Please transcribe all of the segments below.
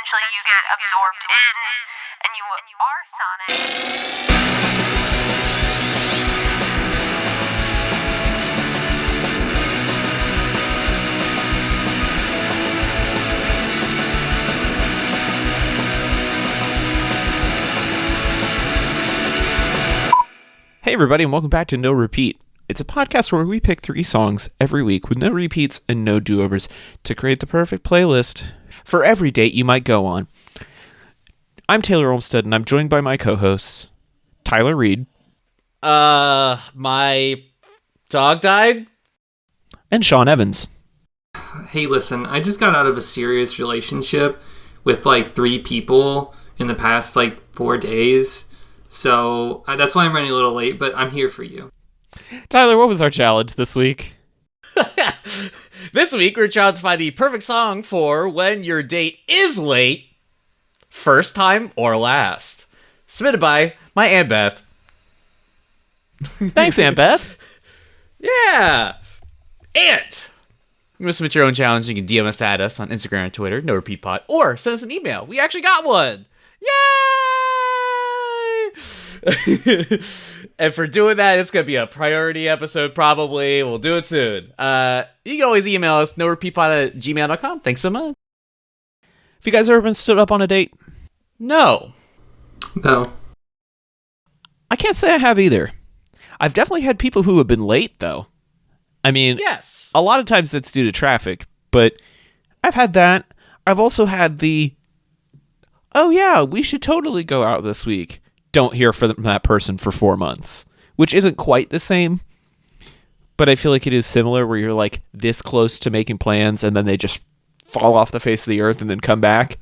eventually you get absorbed in, and you are Sonic. Hey everybody, and welcome back to No Repeat. It's a podcast where we pick 3 songs every week with no repeats and no do-overs to create the perfect playlist for every date you might go on. I'm Taylor Olmstead, and I'm joined by my co-hosts, Tyler Reed. My dog died? And Sean Evans. Hey, listen, I just got out of a serious relationship with, 3 people in the past, 4 days. So that's why I'm running a little late, but I'm here for you. Tyler, what was our challenge this week? This week, we're trying to find the perfect song for when your date is late, first time or last. Submitted by my Aunt Beth. Thanks, Aunt Beth. Yeah. Aunt. You want to submit your own challenge, you can DM us at us on Instagram and Twitter, No Repeat Pod, or send us an email. We actually got one. Yay! And for doing that, it's going to be a priority episode, probably. We'll do it soon. You can always email us, norepeatpod@gmail.com. Thanks so much. Have you guys ever been stood up on a date? No. No. I can't say I have either. I've definitely had people who have been late, though. I mean, Yes. a lot of times that's due to traffic, but I've had that. I've also had the, oh yeah, we should totally go out this week. Don't hear from that person for 4 months, which isn't quite the same, but I feel like it is similar where you're this close to making plans and then they just fall off the face of the earth and then come back.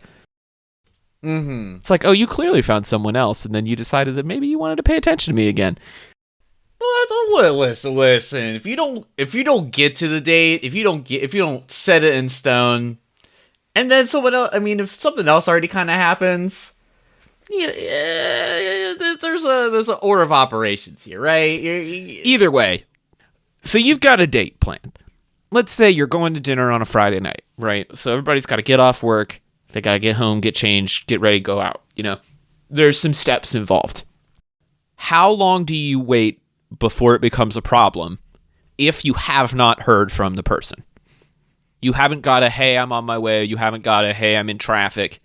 Mm-hmm. It's oh, you clearly found someone else, and then you decided that maybe you wanted to pay attention to me again. Well, listen. If you don't get to the date, if you don't set it in stone, and then someone else, if something else already kind of happens, there's an order of operations here, right? Either way, so you've got a date planned. Let's say you're going to dinner on a Friday night, right? So everybody's got to get off work, they got to get home, get changed, get ready, go out. There's some steps involved. How long do you wait before it becomes a problem if you have not heard from the person? You haven't got a, hey, I'm on my way. You haven't got a, hey, I'm in traffic.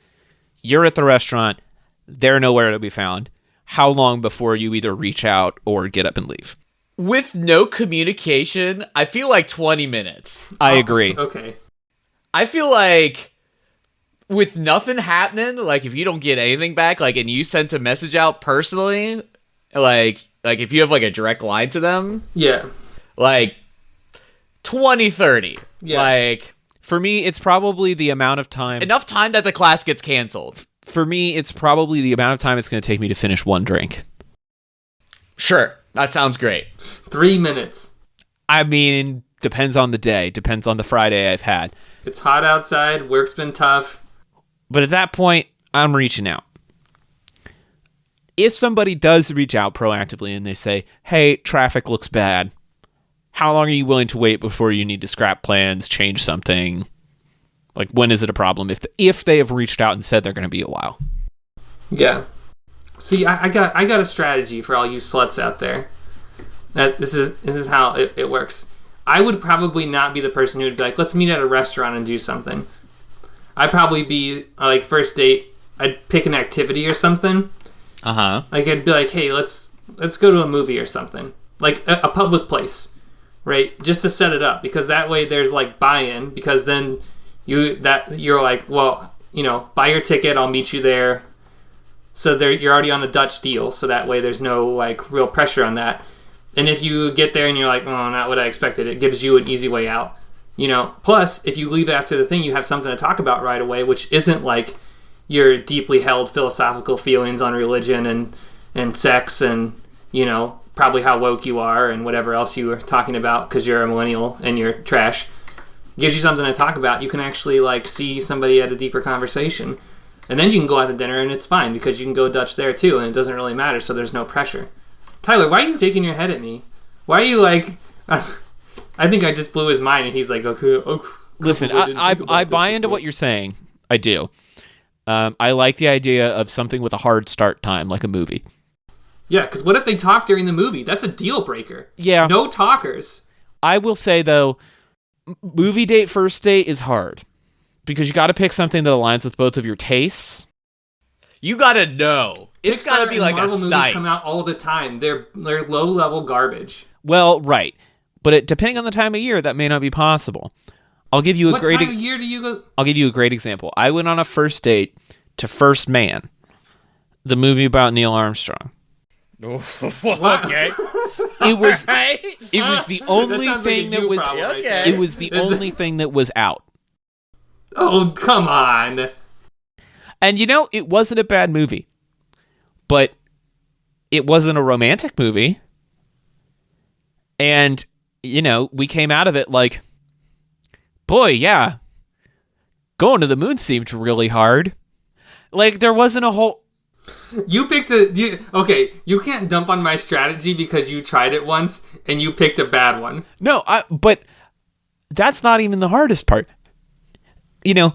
You're at the restaurant. They're nowhere to be found. How long before you either reach out or get up and leave? With no communication, I feel like 20 minutes. I agree. Okay. I feel like with nothing happening, if you don't get anything back, and you sent a message out personally, if you have a direct line to them, Yeah. 20, 30. Yeah. For me, it's probably the amount of time. Enough time that the class gets canceled. For me, it's probably the amount of time it's going to take me to finish one drink. Sure. That sounds great. 3 minutes. Depends on the day. Depends on the Friday I've had. It's hot outside. Work's been tough. But at that point, I'm reaching out. If somebody does reach out proactively and they say, hey, traffic looks bad, how long are you willing to wait before you need to scrap plans, change something? When is it a problem if they have reached out and said they're going to be a while? Yeah. See, I got a strategy for all you sluts out there. This is how it works. I would probably not be the person who would be let's meet at a restaurant and do something. I'd probably be first date. I'd pick an activity or something. Uh-huh. I'd be hey, let's go to a movie or something. A public place, right? Just to set it up, because that way there's buy-in, because then you're well, buy your ticket, I'll meet you there. So you're already on a Dutch deal, so that way there's no real pressure on that. And if you get there and you're oh, not what I expected, it gives you an easy way out. Plus, if you leave after the thing, you have something to talk about right away, which isn't your deeply held philosophical feelings on religion and sex and, probably how woke you are and whatever else you were talking about because you're a millennial and you're trash. It gives you something to talk about. You can actually, see somebody at a deeper conversation. And then you can go out to dinner and it's fine because you can go Dutch there too and it doesn't really matter, so there's no pressure. Tyler, why are you shaking your head at me? Why are you I think I just blew his mind and he's okay. Listen, I buy into what you're saying. I do. I like the idea of something with a hard start time, like a movie. Yeah, because what if they talk during the movie? That's a deal breaker. Yeah. No talkers. I will say, though, movie date, first date is hard. Because you got to pick something that aligns with both of your tastes. You gotta know. It's Pixar gotta be and like Marvel a movies night. come out all the time. They're low-level garbage. Well, right. But depending on the time of year, that may not be possible. I'll give you a What great time of year do you go? I'll give you a great example. I went on a first date to First Man, the movie about Neil Armstrong. Okay. It was the only sounds like thing a that you was problem right Okay. there. it was the only thing that was out. Oh, come on. And it wasn't a bad movie. But it wasn't a romantic movie. And we came out of it like, boy, yeah, going to the moon seemed really hard. Like, there wasn't a whole... You picked okay, you can't dump on my strategy because you tried it once and you picked a bad one. No, but that's not even the hardest part. The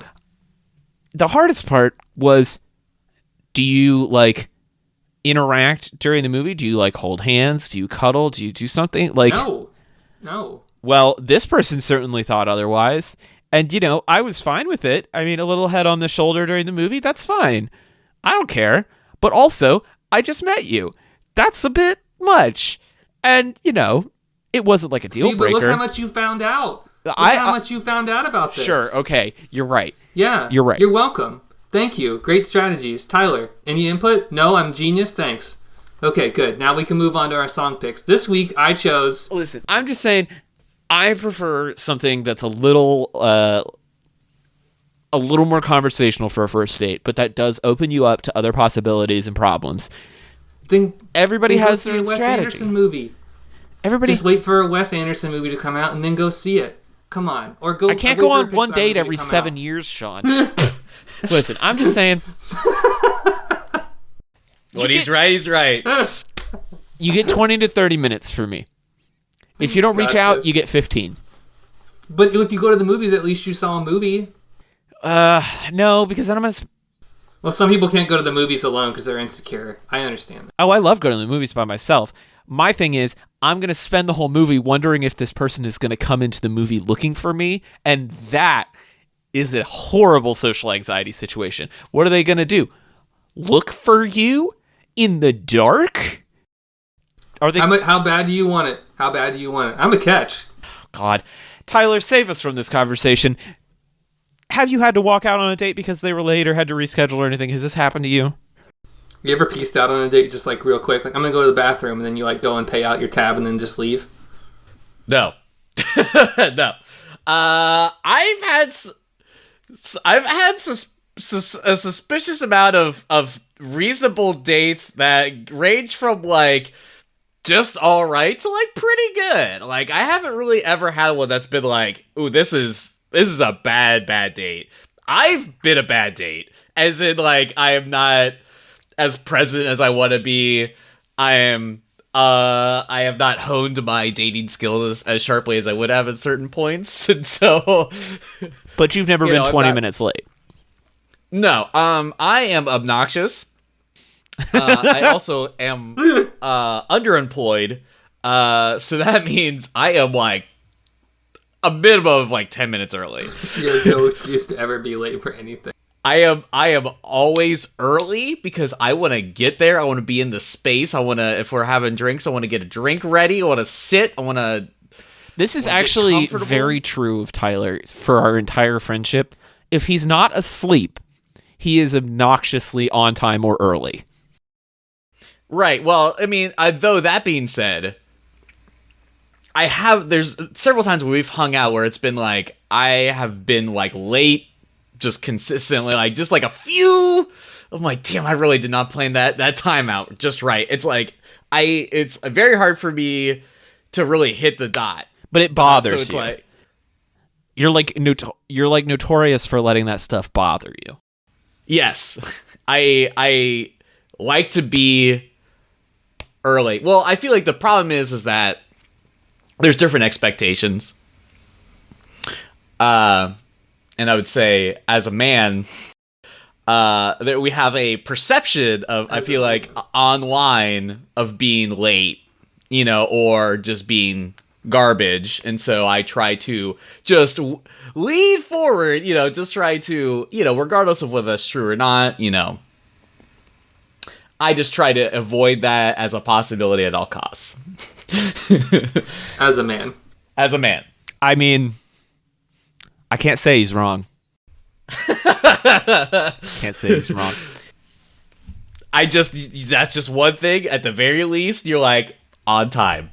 hardest part was, do you, interact during the movie? Do you, hold hands? Do you cuddle? Do you do something? No. Well, this person certainly thought otherwise. And, I was fine with it. I mean, a little head on the shoulder during the movie, that's fine. I don't care. But also, I just met you. That's a bit much. And, it wasn't like a deal See, but breaker. look how much you found out. Look how much you found out about this. Sure, okay, you're right. Yeah. You're right. You're welcome. Thank you. Great strategies. Tyler, any input? No, I'm genius. Thanks. Okay, good. Now we can move on to our song picks. This week, I chose... Listen, I'm just saying, I prefer something that's a little more conversational for a first date, but that does open you up to other possibilities and problems. Everybody has go their see a Wes strategy. Anderson movie. Everybody, Just wait for a Wes Anderson movie to come out and then go see it. Come on. Or go. I can't wait go for a on one Pixar date movie every to come 7 out. years, Sean. Listen, I'm just saying. When he's right, he's right. You get 20 to 30 minutes for me. If you don't reach Gotcha. out, you get 15. But if you go to the movies, at least you saw a movie. No, because then I'm gonna. Well, some people can't go to the movies alone because they're insecure. I understand that. Oh, I love going to the movies by myself. My thing is, I'm going to spend the whole movie wondering if this person is going to come into the movie looking for me, and that is a horrible social anxiety situation. What are they going to do? Look for you in the dark? Are they... How bad do you want it? How bad do you want it? I'm a catch. God. Tyler, save us from this conversation. Have you had to walk out on a date because they were late or had to reschedule or anything? Has this happened to you? You ever pieced out on a date just real quick? Like, I'm going to go to the bathroom, and then you go and pay out your tab and then just leave? No. No. I've had a suspicious amount of reasonable dates that range from just all right to pretty good. I haven't really ever had one that's been ooh, this is a bad date. I've been a bad date, as in I am not as present as I want to be. I have not honed my dating skills as sharply as I would have at certain points, and so. But you've never been 20 minutes late. No, I am obnoxious. I also am underemployed, so that means I am a minimum of 10 minutes early. There's no excuse to ever be late for anything. I am always early because I want to get there. I want to be in the space. I want to, if we're having drinks, I want to get a drink ready. I want to sit. I want to. This is actually comfortable. very true of Tyler for our entire friendship. If he's not asleep, he is obnoxiously on time or early. Right. Well, I mean, though that being said, there's several times where we've hung out where it's been I have been late just consistently, just a few. I'm damn, I really did not plan that time out just right. It's it's very hard for me to really hit the dot. But it bothers so you. it's You're notorious for letting that stuff bother you. Yes. I like to be early. Well, I feel the problem is that there's different expectations. And I would say, as a man, that we have a perception of, I feel like, online of being late, or just being garbage. And so I try to just lead forward, just try to, regardless of whether that's true or not, I just try to avoid that as a possibility at all costs. As a man. As a man. I mean, I can't say he's wrong. Can't say he's wrong. That's just one thing. At the very least, you're like, on time.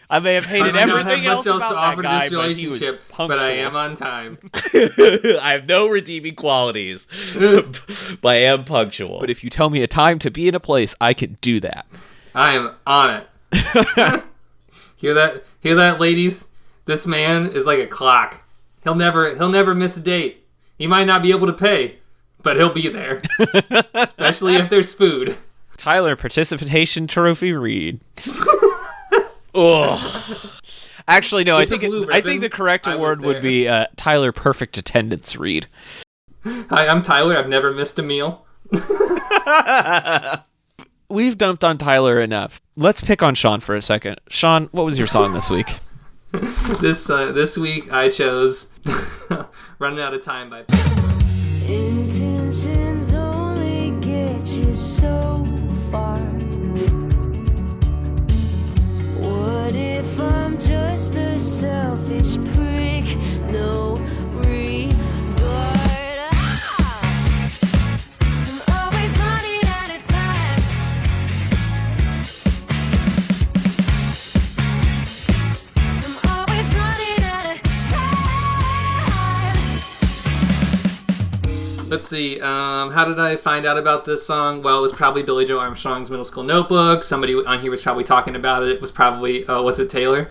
I may have hated I everything don't have else much else about to that offer guy, this relationship, but I am on time. I have no redeeming qualities, but I am punctual. But if you tell me a time to be in a place, I can do that. I am on it. Hear that, ladies? This man is like a clock. He'll never miss a date. He might not be able to pay, but he'll be there. Especially if there's food. Tyler Participation Trophy Reed. Oh, actually, no. It's I a blue think ribbon. the correct I was award would there. be Tyler Perfect Attendance Reed. Hi, I'm Tyler. I've never missed a meal. We've dumped on Tyler enough. Let's pick on Sean for a second. Sean, what was your song this week? This week I chose "Running Out of Time" by. Intentions only get you so far. What if I'm just a selfish prick? No regard. I'm always running out of time. I'm always running out of time. Let's see. How did I find out about this song? Well, it was probably Billy Joe Armstrong's Middle School Notebook. Somebody on here was probably talking about it. It was probably was it Taylor?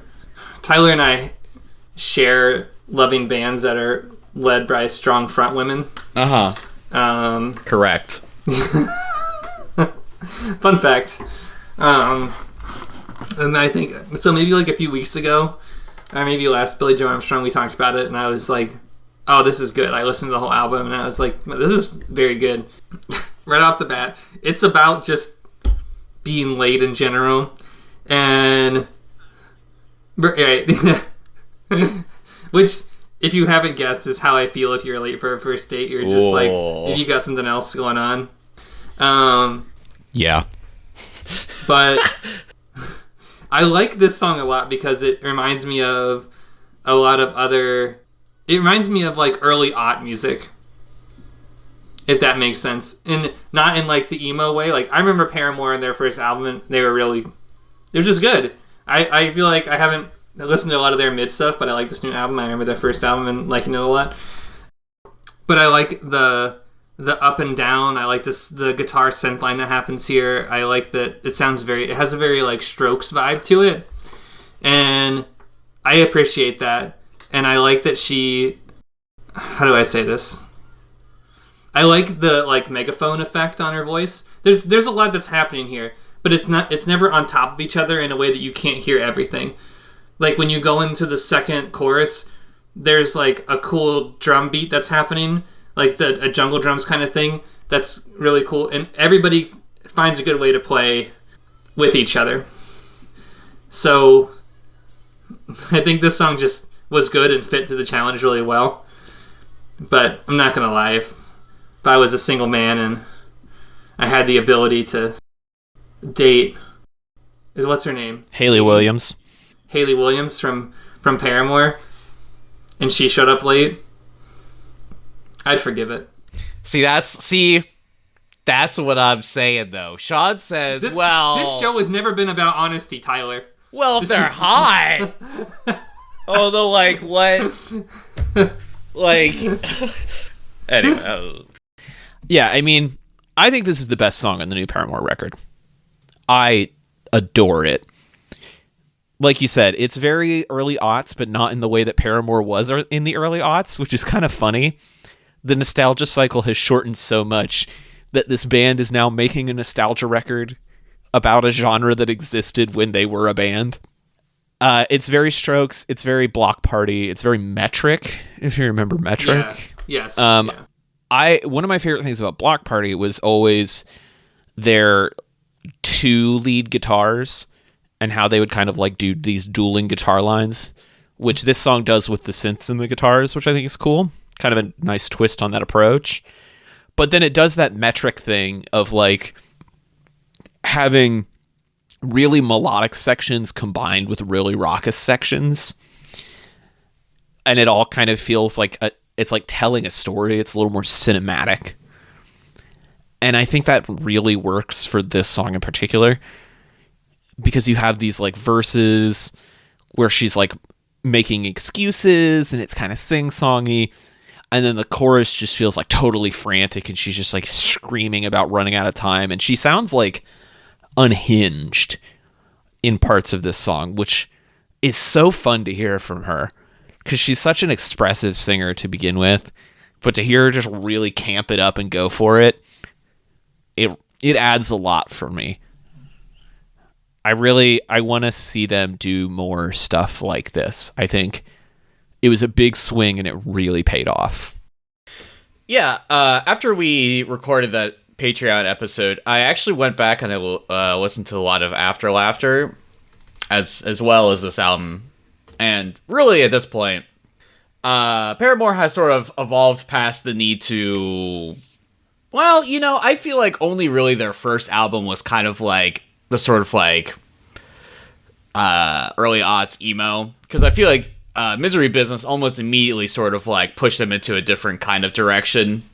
Tyler and I share loving bands that are led by strong front women. Correct. Fun fact. And I think so. Maybe like a few weeks ago, or maybe last Billy Joe Armstrong, we talked about it, and I was like, "Oh, this is good." I listened to the whole album, and I was like, "This is very good." Right off the bat, it's about just being late in general, and right, which, if you haven't guessed, is how I feel if you're late for a first date. You're just like, if you got something else going on. Yeah. But I like this song a lot because it reminds me of a lot of other. It reminds me of like early aught music, if that makes sense, and not in like the emo way. Like I remember Paramore in their first album, and they're just good. I feel like I haven't listened to a lot of their mid stuff, but I like this new album. I remember their first album and liking it a lot. But I like the up and down. I like the guitar synth line that happens here. I like that it has a very like Strokes vibe to it, and I appreciate that. And I like that she, how do I say this? I like the like megaphone effect on her voice. There's a lot that's happening here, but it's never on top of each other in a way that you can't hear everything. Like when you go into the second chorus, there's like a cool drum beat that's happening, like a jungle drums kind of thing. That's really cool, and everybody finds a good way to play with each other. So I think this song just was good and fit to the challenge really well. But I'm not gonna lie, if I was a single man and I had the ability to date, what's her name? Haley Williams. Haley Williams from Paramore, and she showed up late, I'd forgive it. See, that's what I'm saying though. Sean says, This show has never been about honesty, Tyler. well, if they're hot. Although, like, what? Like, anyway. Yeah, I mean, I think this is the best song on the new Paramore record. I adore it. Like you said, it's very early aughts, but not in the way that Paramore was in the early aughts, which is kind of funny. The nostalgia cycle has shortened so much that this band is now making a nostalgia record about a genre that existed when they were a band. It's very Strokes. It's very Block Party. It's very Metric, if you remember Metric. Yeah. Yes. Yeah. One of my favorite things about Block Party was always their two lead guitars and how they would kind of like do these dueling guitar lines, which this song does with the synths and the guitars, which I think is cool. Kind of a nice twist on that approach. But then it does that metric thing of like having really melodic sections combined with really raucous sections. And it all kind of feels like it's like telling a story. It's a little more cinematic. And I think that really works for this song in particular, because you have these like verses where she's like making excuses and it's kind of sing-songy, and then the chorus just feels like totally frantic and she's just like screaming about running out of time, and she sounds like unhinged in parts of this song, which is so fun to hear from her because she's such an expressive singer to begin with, but to hear her just really camp it up and go for it, it adds a lot for me. I want to see them do more stuff like this. I think it was a big swing and it really paid off. Yeah, after we recorded that Patreon episode, I actually went back and I listened to a lot of After Laughter as well as this album. And really at this point, Paramore has sort of evolved past the need to... Well, you know, I feel like only really their first album was kind of like the sort of like early aughts emo, because I feel like Misery Business almost immediately sort of like pushed them into a different kind of direction.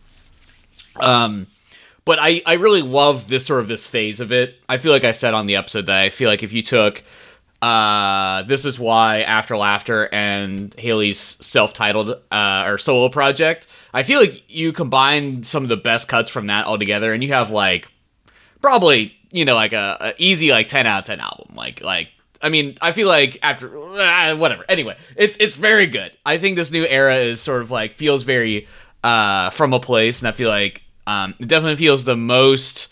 But I really love this phase of it. I feel like I said on the episode that I feel like if you took This Is Why, After Laughter, and Haley's self-titled or solo project, I feel like you combine some of the best cuts from that all together, and you have like probably, you know, like a easy like 10 out of 10 album. Like I mean, I feel like after whatever. Anyway, it's very good. I think this new era is sort of like feels very from a place, and I feel like it definitely feels the most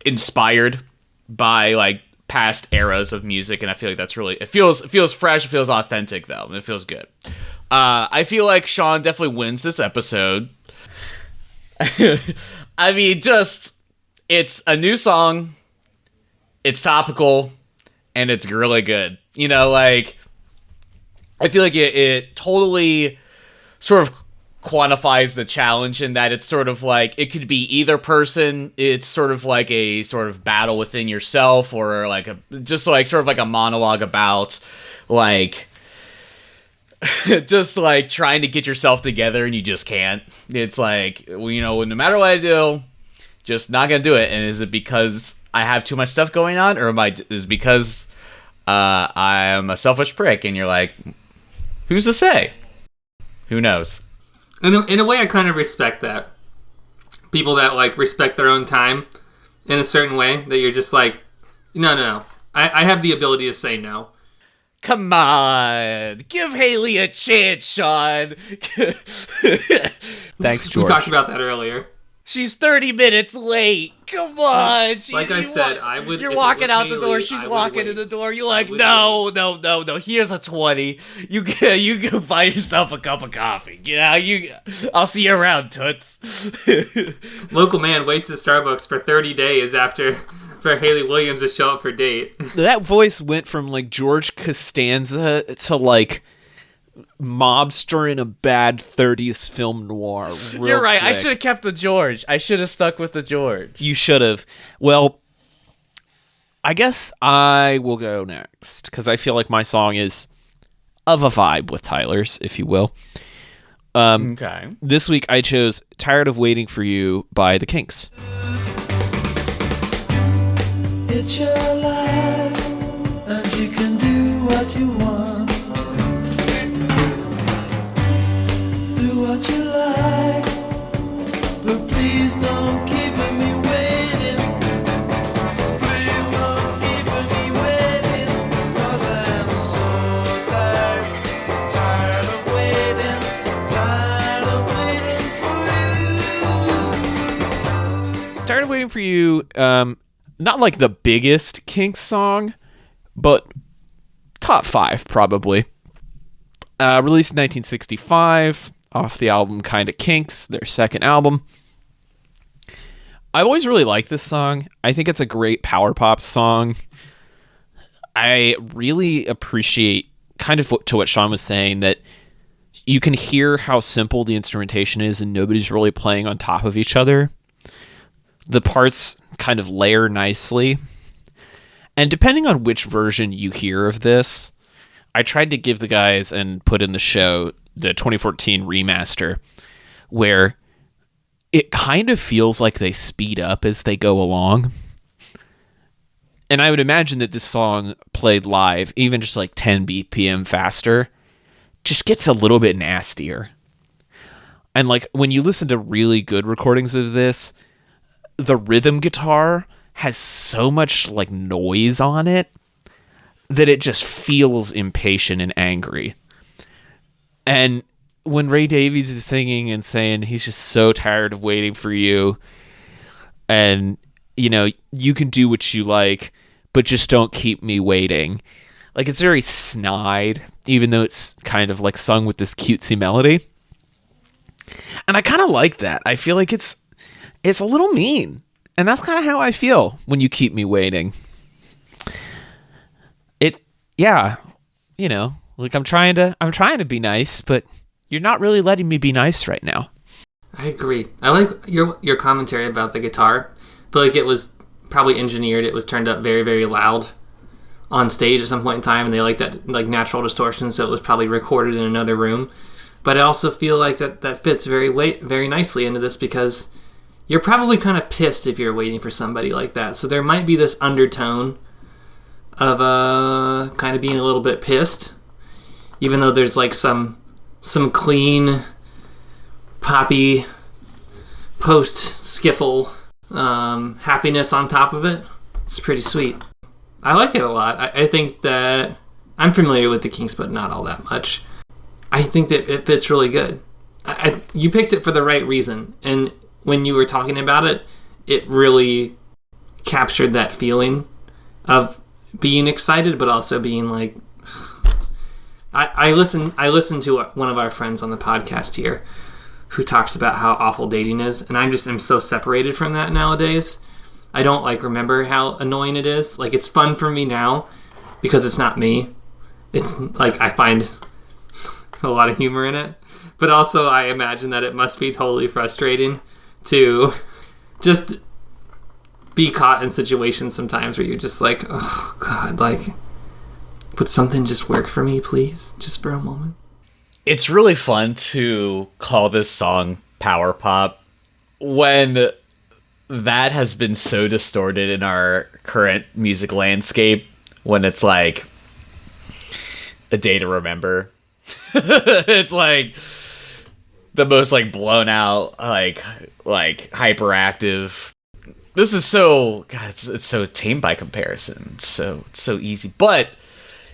inspired by like past eras of music, and I feel like that's really it feels fresh, it feels authentic though, and it feels good. I feel like Sean definitely wins this episode. I mean, just it's a new song, it's topical, and it's really good. You know, like I feel like it totally sort of quantifies the challenge in that it's sort of like it could be either person. It's sort of like a sort of battle within yourself, or like just like sort of like a monologue about like just like trying to get yourself together and you just can't. It's like, you know, no matter what I do, just not gonna do it. And is it because I have too much stuff going on, or is it because I am a selfish prick? And you're like, who's to say? Who knows? In a way, I kind of respect that. People that like respect their own time in a certain way, that you're just like, no. I have the ability to say no. Come on, give Haley a chance, Sean. Thanks, George. We talked about that earlier. She's 30 minutes late. Come on. Like I said, I would. You're if it walking was out the Haley, door. She's I would walking in the wait. door. You're like, I would no. Here's a 20. You can buy yourself a cup of coffee. I'll see you around, toots. Local man waits at Starbucks for 30 days for Haley Williams to show up for date. That voice went from like George Costanza to like mobster in a bad 30s film noir. You're right. I quick. should have kept the George. I should have stuck with the George. You should have. Well, I guess I will go next because I feel like my song is of a vibe with Tyler's, if you will. Okay. This week I chose Tired of Waiting for You by The Kinks. It's your life, and you can do what you want. Do what you like, but please don't keep me waiting. Please don't keep me waiting, 'cause I'm so tired of waiting for you. Tired of Waiting for You, not like the biggest Kinks song, but top 5 probably. Released in 1965. off the album Kinda Kinks, their second album. I always really liked this song. I think it's a great power pop song. I really appreciate kind of to what Sean was saying, that you can hear how simple the instrumentation is and nobody's really playing on top of each other. The parts kind of layer nicely. And depending on which version you hear of this, I tried to give the guys and put in the show the 2014 remaster, where it kind of feels like they speed up as they go along. And I would imagine that this song played live, even just like 10 BPM faster, just gets a little bit nastier. And like when you listen to really good recordings of this, the rhythm guitar has so much like noise on it that it just feels impatient and angry. And when Ray Davies is singing and saying he's just so tired of waiting for you, and you know, you can do what you like, but just don't keep me waiting. Like, it's very snide, even though it's kind of like sung with this cutesy melody. And I kind of like that. I feel like it's a little mean. And that's kind of how I feel when you keep me waiting. Yeah, you know, like I'm trying to be nice, but you're not really letting me be nice right now. I agree. I like your commentary about the guitar. I feel like it was probably engineered. It was turned up very, very loud on stage at some point in time, and they like that like natural distortion, so it was probably recorded in another room. But I also feel like that fits very nicely into this, because you're probably kind of pissed if you're waiting for somebody like that. So there might be this undertone of kind of being a little bit pissed, even though there's like some clean poppy post skiffle happiness on top of it. It's pretty sweet. I like it a lot. I think that I'm familiar with the Kinks, but not all that much. I think that it fits really good. You picked it for the right reason, and when you were talking about it, it really captured that feeling of being excited, but also being like, I listened to one of our friends on the podcast here who talks about how awful dating is, and I'm so separated from that nowadays. I don't like remember how annoying it is. Like, it's fun for me now because it's not me. It's like I find a lot of humor in it, but also I imagine that it must be totally frustrating to just be caught in situations sometimes where you're just like, oh God, like, would something just work for me, please? Just for a moment. It's really fun to call this song power pop when that has been so distorted in our current music landscape, when it's like A Day to Remember. It's like the most like blown out, like hyperactive. This is so, God, it's so tame by comparison. It's so easy. But,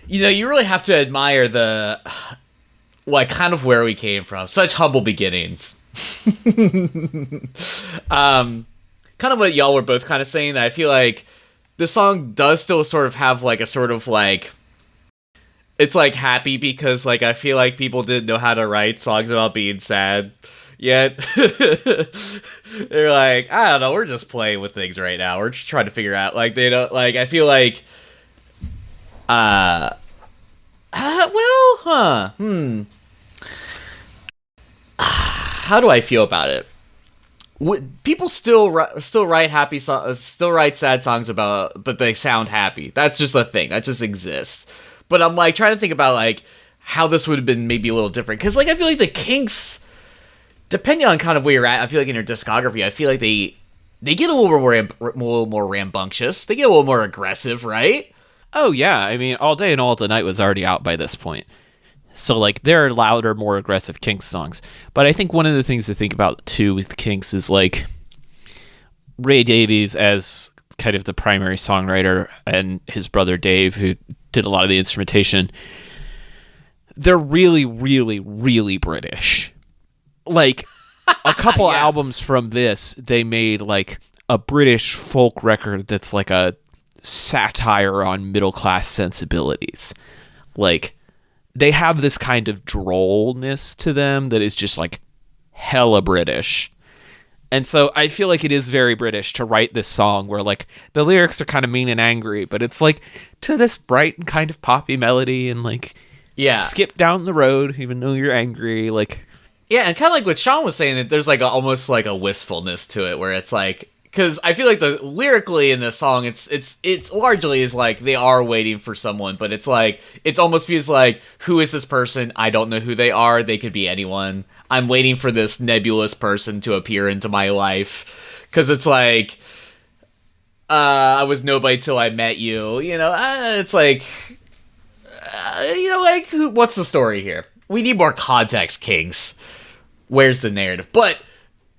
you know, you really have to admire the, like, kind of where we came from. Such humble beginnings. Kind of what y'all were both kind of saying, that I feel like this song does still sort of have, like, a sort of, like, it's, like, happy because, like, I feel like people didn't know how to write songs about being sad yet. They're like, I don't know, we're just playing with things right now. We're just trying to figure out, like, they don't, like, I feel like, how do I feel about it? People still write happy songs, still write sad songs about, but they sound happy. That's just a thing. That just exists. But I'm, like, trying to think about, like, how this would have been maybe a little different. Because, like, I feel like the Kinks, depending on kind of where you're at, I feel like in your discography, I feel like they get a little more rambunctious. They get a little more aggressive, right? Oh, yeah. I mean, All Day and All the Night was already out by this point. So, like, there are louder, more aggressive Kinks songs. But I think one of the things to think about, too, with the Kinks is, like, Ray Davies as kind of the primary songwriter and his brother Dave, who did a lot of the instrumentation. They're really, really, really British. Like, a couple albums from this, they made, like, a British folk record that's like a satire on middle-class sensibilities. Like, they have this kind of drollness to them that is just like hella British. And so I feel like it is very British to write this song where like the lyrics are kind of mean and angry, but it's like to this bright and kind of poppy melody and like skip down the road even though you're angry. Like, yeah, and kind of like what Sean was saying, that there's like almost like a wistfulness to it where it's like, because I feel like the lyrically in this song, it's largely is like they are waiting for someone, but it's like it almost feels like, who is this person? I don't know who they are. They could be anyone. I'm waiting for this nebulous person to appear into my life, because it's like I was nobody till I met you. You know, it's like like what's the story here? We need more context, Kings. Where's the narrative? But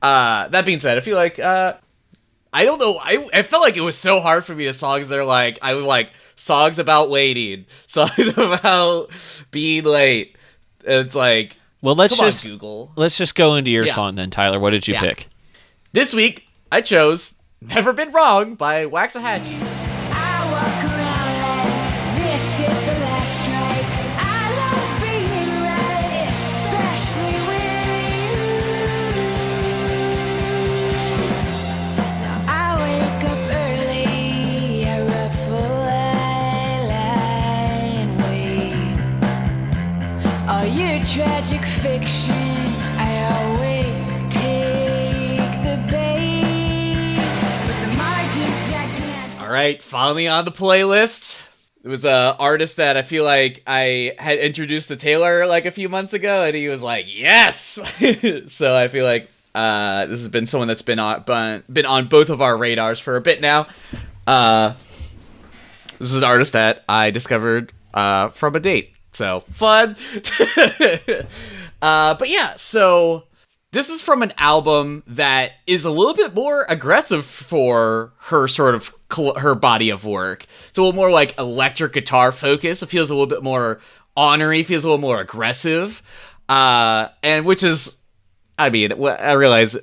that being said, I feel like I don't know. I felt like it was so hard for me to songs that are like, I would like songs about waiting, songs about being late. It's like, well, let's come just on, Google. Let's just go into your song then, Tyler. What did you pick? This week I chose "Never Been Wrong" by Waxahachie. I walk around like this is the last strike. I love being right, especially with you. Now I wake up early, I ruffle eyelid and wait. All your tragic fiction, I always take the bait, but the margins gigantic. All right, finally on the playlist. It was an artist that I feel like I had introduced to Taylor like a few months ago, and he was like, "Yes!" So I feel like this has been someone that's been on both of our radars for a bit now. This is an artist that I discovered from a date, so fun. But yeah, so this is from an album that is a little bit more aggressive for her sort of her body of work. It's a little more like electric guitar focus. It feels a little bit more honorary, feels a little more aggressive. And which is, I mean, I realize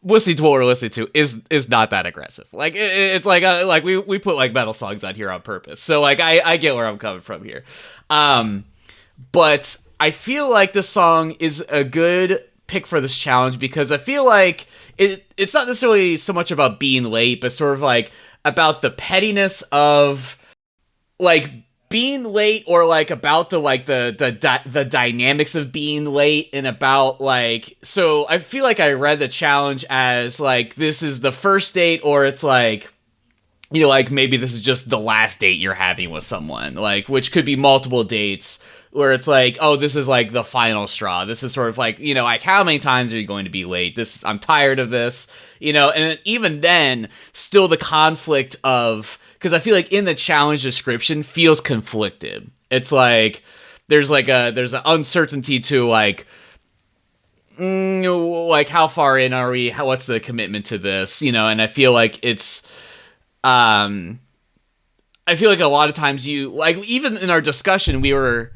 listening to what we're listening to is not that aggressive. Like it's like we put like metal songs on here on purpose. So like I get where I'm coming from here. But I feel like this song is a good pick for this challenge because I feel like it's not necessarily so much about being late, but sort of like about the pettiness of like being late, or like about the dynamics of being late, and about like, so I feel like I read the challenge as like this is the first date, or it's like, you know, like maybe this is just the last date you're having with someone, like, which could be multiple dates, where it's like, oh, this is like the final straw. This is sort of like, you know, like how many times are you going to be late? I'm tired of this, you know, and even then, still the conflict of, because I feel like in the challenge description feels conflicted. It's like, there's an uncertainty to like, like how far in are we? What's the commitment to this? You know, and I feel like it's, I feel like a lot of times like, even in our discussion, we were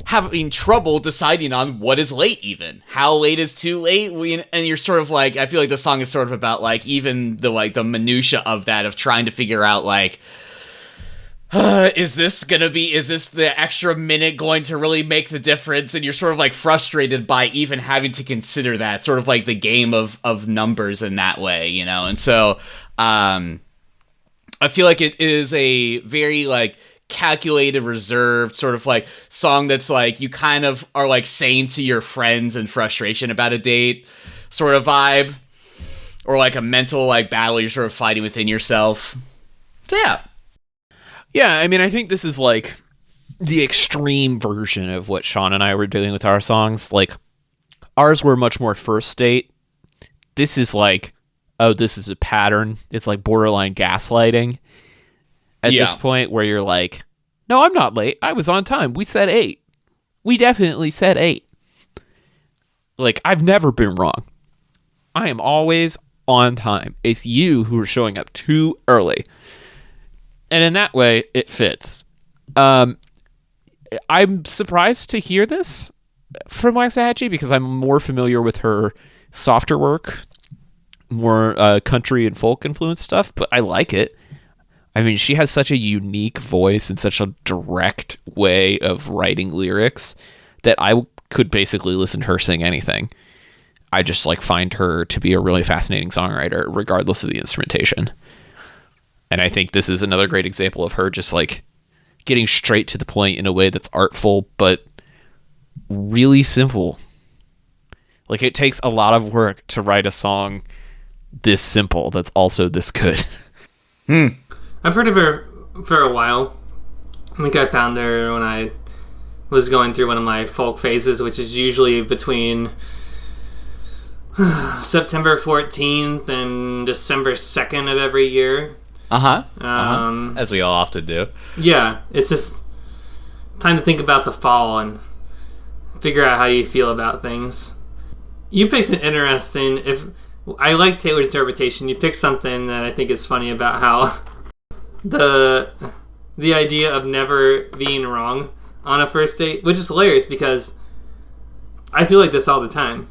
having trouble deciding on what is late, even how late is too late. And you're sort of like, I feel like the song is sort of about like even the like the minutia of that, of trying to figure out like, is this the extra minute going to really make the difference? And you're sort of like frustrated by even having to consider that, sort of like the game of numbers in that way, you know? And so I feel like it is a very like calculated, reserved sort of like song that's like you kind of are like saying to your friends in frustration about a date sort of vibe, or like a mental like battle you're sort of fighting within yourself. So yeah, I mean, I think this is like the extreme version of what Sean and I were doing with our songs. Like ours were much more first date. This is like, oh, this is a pattern. It's like borderline gaslighting at this point, where you're like, no, I'm not late. I was on time. We said 8. We definitely said 8. Like, I've never been wrong. I am always on time. It's you who are showing up too early. And in that way, it fits. I'm surprised to hear this from Waxahachie because I'm more familiar with her softer work, more country and folk influenced stuff, but I like it. I mean, she has such a unique voice and such a direct way of writing lyrics that I could basically listen to her sing anything. I just like find her to be a really fascinating songwriter, regardless of the instrumentation. And I think this is another great example of her just like getting straight to the point in a way that's artful, but really simple. Like, it takes a lot of work to write a song this simple that's also this good. I've heard of her for a while. I think I found her when I was going through one of my folk phases, which is usually between September 14th and December 2nd of every year. As we all often do. Yeah, it's just time to think about the fall and figure out how you feel about things. You picked an interesting... I like Taylor's interpretation. You picked something that I think is funny about how the idea of never being wrong on a first date, which is hilarious because I feel like this all the time.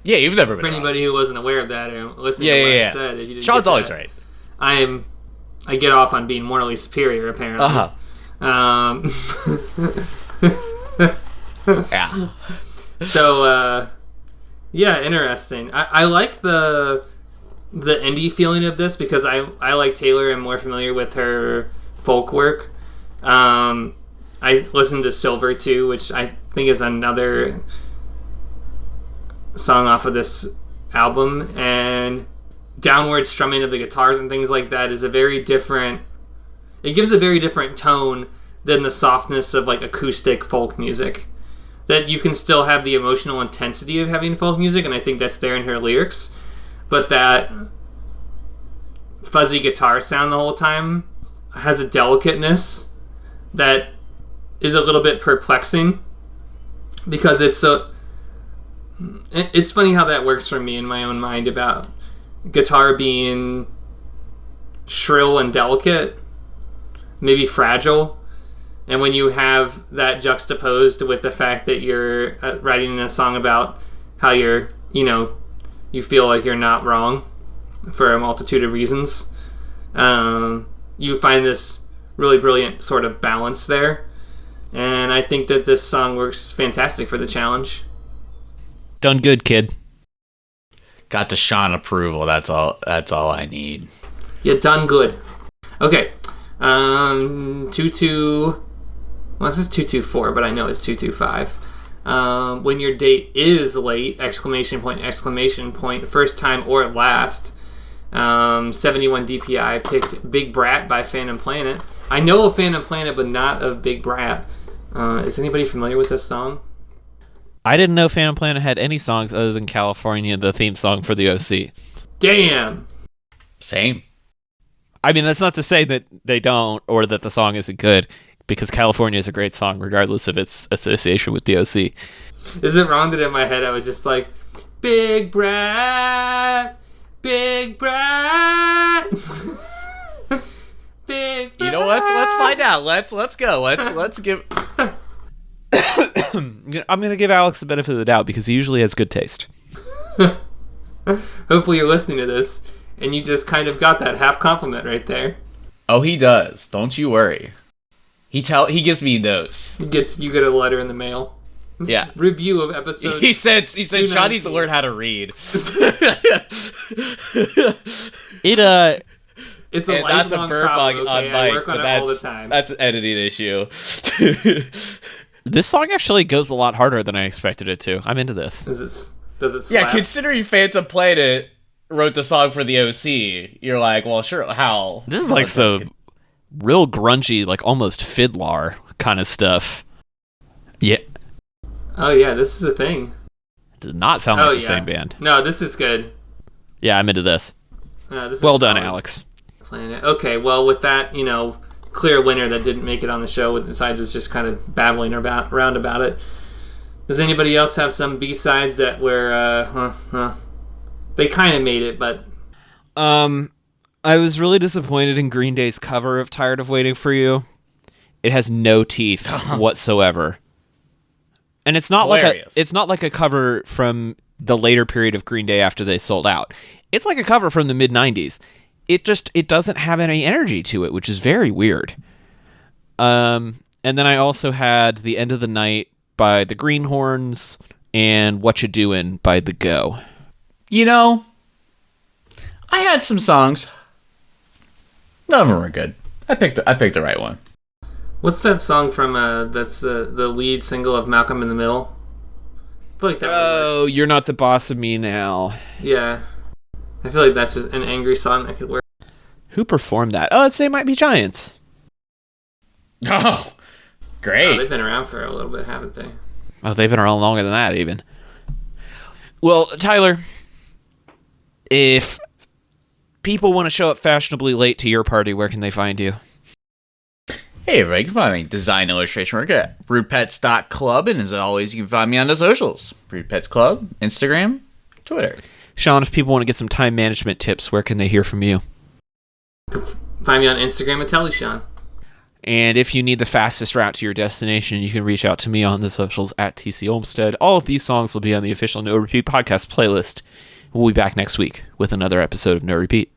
Yeah, you've never been For anybody who wasn't aware of that or listening to what I said, if you didn't Sean's get always that, right. I get off on being morally superior, apparently. Yeah. So, yeah, interesting. I like the indie feeling of this because I like Taylor and more familiar with her folk work. I listened to Silver too, which I think is another song off of this album, and downward strumming of the guitars and things like that is a very different... It gives a very different tone than the softness of like acoustic folk music. That you can still have the emotional intensity of having folk music, and I think that's there in her lyrics, but that fuzzy guitar sound the whole time has a delicateness that is a little bit perplexing because it's funny how that works for me in my own mind about guitar being shrill and delicate, maybe fragile. And when you have that juxtaposed with the fact that you're writing a song about how you feel like you're not wrong for a multitude of reasons, you find this really brilliant sort of balance there. And I think that this song works fantastic for the challenge. Done good, kid. Got the Sean approval. That's all I need. Yeah, done good. Okay. 2-2... Well, this is 224, but I know it's 225. When your date is late, exclamation point, first time or last. 71 DPI picked Big Brat by Phantom Planet. I know of Phantom Planet, but not of Big Brat. Is anybody familiar with this song? I didn't know Phantom Planet had any songs other than California, the theme song for the OC. Damn! Same. I mean, that's not to say that they don't or that the song isn't good, because California is a great song regardless of its association with the OC. Is it wrong that in my head I was just like, Big Brat, Big Brat, Big Brat. You know what? Let's find out. Let's go. Let's give... I'm going to give Alex the benefit of the doubt because he usually has good taste. Hopefully you're listening to this and you just kind of got that half compliment right there. Oh, he does. Don't you worry. He gives me those. You get a letter in the mail. Yeah. Review of episode. He said Sean needs to learn how to read. It's a lifelong problem. Okay? I work on it all the time. That's an editing issue. This song actually goes a lot harder than I expected it to. I'm into this. Does it slap? Yeah, considering Phantom Planet wrote the song for the OC, you're like, well, sure, how? This is like some real grungy, like almost fiddler kind of stuff. Yeah. Oh yeah, this is a thing. Does not sound like the same band. No, this is good. Yeah, I'm into this. This well is done, solid. Alex. Planet. Okay, well, with that, clear winner that didn't make it on the show, besides us just kind of babbling around about it. Does anybody else have some B-sides that were, they kind of made it, but... I was really disappointed in Green Day's cover of Tired of Waiting for You. It has no teeth whatsoever. And it's not like a cover from the later period of Green Day after they sold out. It's like a cover from the mid-90s. it doesn't have any energy to it, which is very weird. And then I also had The End of the Night by the Greenhorns and What You Doin' by The Go. You know, I had some songs. None of them were good. I picked the right one. What's that song from? That's the lead single of Malcolm in the Middle. I feel like that. Oh, You're Not the Boss of Me Now. Yeah, I feel like that's an angry song that could work. Who performed that? Oh, I'd say it might be Giants. Oh, great. They've been around for a little bit, haven't they? Oh, they've been around longer than that, even. Well, Tyler, if people want to show up fashionably late to your party, where can they find you? Hey, everybody, you can find me design illustration work at rudepets.club, and as always, you can find me on the socials. Rude Pets Club, Instagram, Twitter. Sean, if people want to get some time management tips, where can they hear from you? Find me on Instagram at TellySean. And if you need the fastest route to your destination, you can reach out to me on the socials at TC Olmstead. All of these songs will be on the official No Repeat podcast playlist. We'll be back next week with another episode of No Repeat.